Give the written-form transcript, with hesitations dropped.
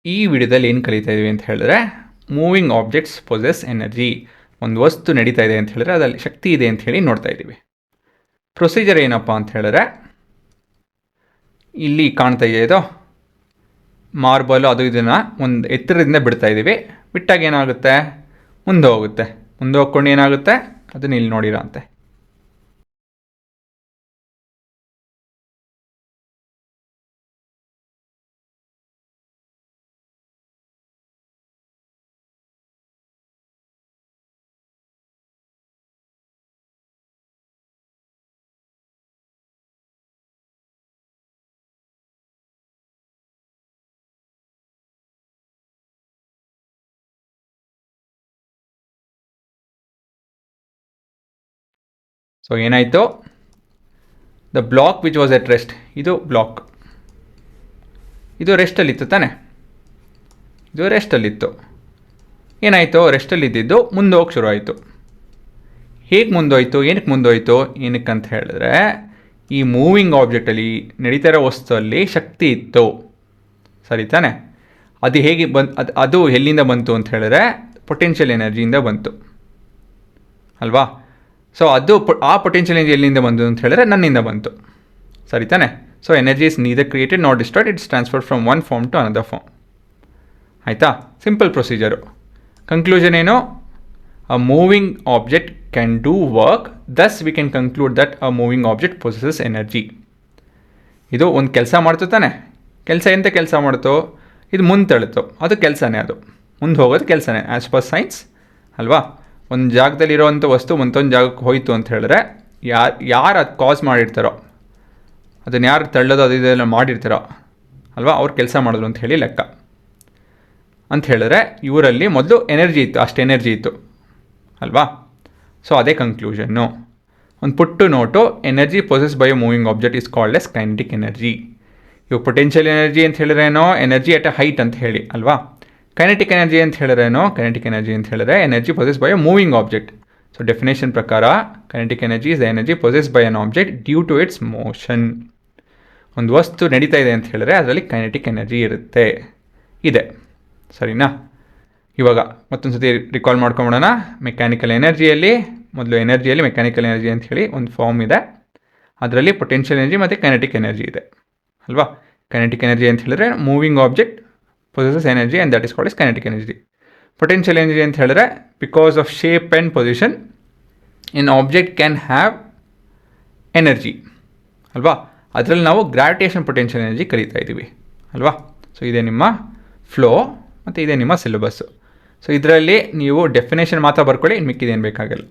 ಈ ವಿಡಿಯೋದಲ್ಲಿ ಏನು ಕಲಿತಾ ಇದ್ದೀವಿ ಅಂತ ಹೇಳಿದ್ರೆ, ಮೂವಿಂಗ್ ಆಬ್ಜೆಕ್ಟ್ಸ್ ಪೊಸೆಸ್ ಎನರ್ಜಿ. ಒಂದು ವಸ್ತು ನಡೀತಾ ಇದೆ ಅಂತ ಹೇಳಿದ್ರೆ ಅದರಲ್ಲಿ ಶಕ್ತಿ ಇದೆ ಅಂತ ಹೇಳಿ ನೋಡ್ತಾ ಇದ್ದೀವಿ. ಪ್ರೊಸೀಜರ್ ಏನಪ್ಪ ಅಂತ ಹೇಳಿದ್ರೆ, ಇಲ್ಲಿ ಕಾಣ್ತಾ ಇದೆಯೋ ಮಾರ್ಬಲ್ ಅದು ಇದನ್ನು ಒಂದು ಎತ್ತರದಿಂದ ಬಿಡ್ತಾ ಇದ್ದೀವಿ. ಬಿಟ್ಟಾಗ ಏನಾಗುತ್ತೆ, ಮುಂದೆ ಹೋಗುತ್ತೆ. ಮುಂದೆ ಹೋಗ್ಕೊಂಡು ಏನಾಗುತ್ತೆ ಅದನ್ನ ಇಲ್ಲಿ ನೋಡಿರೋ ಅಂತೆ. ಸೊ ಏನಾಯಿತು, the block which was at rest, ಇದು ಬ್ಲಾಕ್, ಇದು ರೆಸ್ಟಲ್ಲಿತ್ತು ತಾನೆ, ಇದು ರೆಸ್ಟಲ್ಲಿತ್ತು. ಏನಾಯಿತು, ರೆಸ್ಟಲ್ಲಿದ್ದು ಮುಂದೆ ಹೋಗಿ ಶುರು ಆಯಿತು. ಹೇಗೆ ಮುಂದೋಯ್ತು, ಏನಕ್ಕೆ ಮುಂದೋಯ್ತು, ಏನಕ್ಕಂತ ಹೇಳಿದ್ರೆ ಈ ಮೂವಿಂಗ್ ಆಬ್ಜೆಕ್ಟಲ್ಲಿ ನಡೀತಾ ಇರೋ ವಸ್ತುವಲ್ಲಿ ಶಕ್ತಿ ಇತ್ತು, ಸರಿ ತಾನೆ. ಅದು ಹೇಗೆ ಅದು ಎಲ್ಲಿಂದ ಬಂತು ಅಂತ ಹೇಳಿದ್ರೆ ಪೊಟೆನ್ಷಿಯಲ್ ಎನರ್ಜಿಯಿಂದ ಬಂತು ಅಲ್ವಾ. ಸೊ ಅದು ಆ ಪೊಟೆನ್ಷಿಯಲ್ ಎನರ್ಜಿ ಎಲ್ಲಿಂದ ಬಂತು ಅಂತ ಹೇಳಿದ್ರೆ ನನ್ನಿಂದ ಬಂತು, ಸರಿ ತಾನೆ. So energy is neither created not destroyed, it's transfer from one form to another form. ಆಯಿತಾ, ಸಿಂಪಲ್ ಪ್ರೊಸೀಜರು. ಕನ್ಕ್ಲೂಷನ್ ಏನು, a moving object can do work, thus we can conclude that a moving object possesses energy. ಇದು ಒಂದು ಕೆಲಸ ಮಾಡ್ತು ತಾನೆ, ಕೆಲಸ ಎಂತ ಕೆಲಸ ಮಾಡ್ತು, ಇದು ಮುಂದೆ ತಳ್ತು, ಅದು ಕೆಲಸನೇ, ಅದು ಮುಂದೆ ಹೋಗೋದು ಕೆಲಸನೇ ಆ್ಯಸ್ ಪರ್ ಸೈನ್ಸ್ ಅಲ್ವಾ. ಒಂದು ಜಾಗದಲ್ಲಿರೋವಂಥ ವಸ್ತು ಮತ್ತೊಂದು ಜಾಗಕ್ಕೆ ಹೋಯಿತು ಅಂತ ಹೇಳಿದ್ರೆ ಯಾರು ಅದು ಕಾಸ್ ಮಾಡಿರ್ತಾರೋ, ಅದನ್ನು ಯಾರು ತಳ್ಳೋದು ಅದು ಇದೆಲ್ಲ ಮಾಡಿರ್ತಾರೋ ಅಲ್ವಾ, ಅವ್ರು ಕೆಲಸ ಮಾಡಿದ್ರು ಅಂತ ಹೇಳಿ ಲೆಕ್ಕ. ಅಂತ ಹೇಳಿದ್ರೆ ಇವರಲ್ಲಿ ಮೊದಲು ಎನರ್ಜಿ ಇತ್ತು, ಅಷ್ಟು ಎನರ್ಜಿ ಇತ್ತು ಅಲ್ವಾ. ಸೊ ಅದೇ ಕನ್ಕ್ಲೂಷನ್ನು. ಒಂದು ಪುಟ್ಟು note, energy possess by moving object is called as kinetic energy. ಇವು ಪೊಟೆನ್ಷಿಯಲ್ ಎನರ್ಜಿ ಅಂತ ಹೇಳಿದ್ರೇನೋ ಎನರ್ಜಿ ಅಟ್ ಅ ಹೈಟ್ ಅಂತ ಹೇಳಿ ಅಲ್ವಾ. ಕೈನೆಟಿಕ್ ಎನರ್ಜಿ ಅಂತ ಹೇಳಿದ್ರೇನೋ, ಕೈನೆಟಿಕ್ ಎನರ್ಜಿ ಅಂತ ಹೇಳಿದ್ರೆ energy possess by a moving object. So definition ಪ್ರಕಾರ kinetic energy is the energy possess by an object due to its motion. ಒಂದು ವಸ್ತು ನಡೀತಾ ಇದೆ ಅಂತ ಹೇಳಿದ್ರೆ ಅದರಲ್ಲಿ ಕೈನೆಟಿಕ್ ಎನರ್ಜಿ ಇರುತ್ತೆ, ಇದೆ, ಸರಿನಾ. ಇವಾಗ ಮತ್ತೊಂದು ಸತಿ ರಿಕಾಲ್ ಮಾಡ್ಕೊಂಬಿಡೋಣ. ಮೆಕ್ಯಾನಿಕಲ್ ಎನರ್ಜಿಯಲ್ಲಿ ಮೊದಲು ಎನರ್ಜಿಯಲ್ಲಿ ಮೆಕ್ಯಾನಿಕಲ್ ಎನರ್ಜಿ ಅಂತ ಹೇಳಿ ಒಂದು ಫಾರ್ಮ್ ಇದೆ, ಅದರಲ್ಲಿ ಪೊಟೆನ್ಷಿಯಲ್ ಎನರ್ಜಿ ಮತ್ತು ಕೈನೆಟಿಕ್ ಎನರ್ಜಿ ಇದೆ ಅಲ್ವಾ. ಕೈನೆಟಿಕ್ ಎನರ್ಜಿ ಅಂತ ಹೇಳಿದ್ರೆ moving object possesses energy and that is called as kinetic energy. Potential energy ಅಂತ ಹೇಳಿದ್ರೆ because of shape and position an object can have energy ಅಲ್ವಾ. ಅದರಲ್ಲಿ ನಾವು ಗ್ರಾವಿಟೇಷನ್ ಪೊಟೆನ್ಷಿಯಲ್ ಎನರ್ಜಿ ಕರೀತಾ ಇದ್ದೀವಿ ಅಲ್ವಾ. ಸೊ ಇದೇ ನಿಮ್ಮ ಫ್ಲೋ ಮತ್ತು ಇದೇ ನಿಮ್ಮ ಸಿಲೆಬಸ್ಸು. ಸೊ ಇದರಲ್ಲಿ ನೀವು ಡೆಫಿನೇಷನ್ ಮಾತ್ರ ಬರ್ಕೊಳ್ಳಿ, ಇನ್ನು ಮಿಕ್ಕಿದೇನು ಬೇಕಾಗಲ್ಲ.